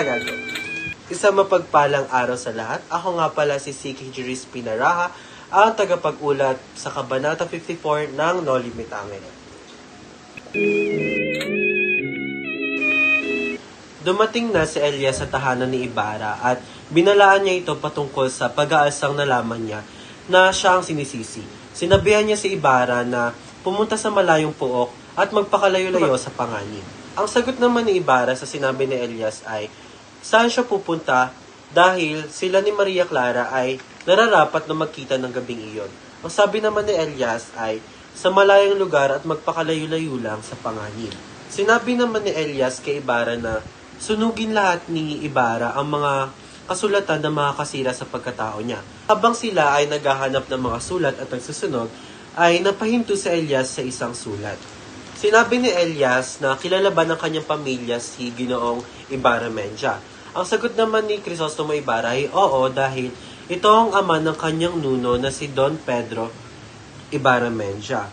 Tagago. Isang mapagpalang araw sa lahat. Ako nga pala si Siki Juris Pinaraha, ang tagapag-ulat sa Kabanata 54 ng No Limit Angel. Dumating na si Elias sa tahanan ni Ibarra at binalaan niya ito patungkol sa pag-aalsang nalaman niya na siya ang sinisisi. Sinabihan niya si Ibarra na pumunta sa malayong puok at magpakalayo-layo sa panganib. Ang sagot naman ni Ibarra sa sinabi ni Elias ay, saan siya pupunta dahil sila ni Maria Clara ay nararapat na magkita ng gabing iyon. Ang sabi naman ni Elias ay, sa malayong lugar at magpakalayo-layo lang sa panganib. Sinabi naman ni Elias kay Ibarra na sunugin lahat ni Ibarra ang mga kasulatan na makakasira sa pagkatao niya. Habang sila ay naghahanap ng mga sulat at nagsusunog, ay napahinto si Elias sa isang sulat. Sinabi ni Elias na kilala ba ng kanyang pamilya si Ginoong Ibarra Mendia. Ang sagot naman ni Crisostomo Ibarra ay oo dahil ito ang ama ng kanyang nuno na si Don Pedro Ibarra Mendia.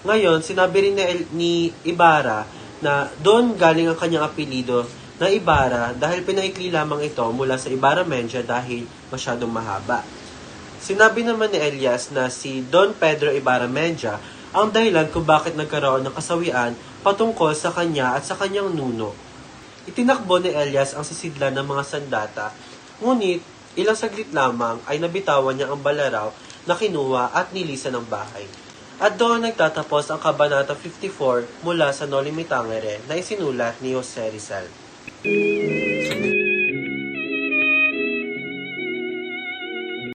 Ngayon, sinabi rin ni Ibarra na doon galing ang kanyang apelido na Ibarra dahil pinaikli lamang ito mula sa Ibarra Mendia dahil masyadong mahaba. Sinabi naman ni Elias na si Don Pedro Ibarra Mendia ang dahilan kung bakit nagkaroon ng kasawian patungkol sa kanya at sa kanyang nuno. Itinakbo ni Elias ang sisidlan ng mga sandata, ngunit ilang saglit lamang ay nabitawan niya ang balaraw na kinuha at nilisan ng bahay. At doon nagtatapos ang Kabanata 54 mula sa No Limit Angel na isinulat ni Jose Rizal.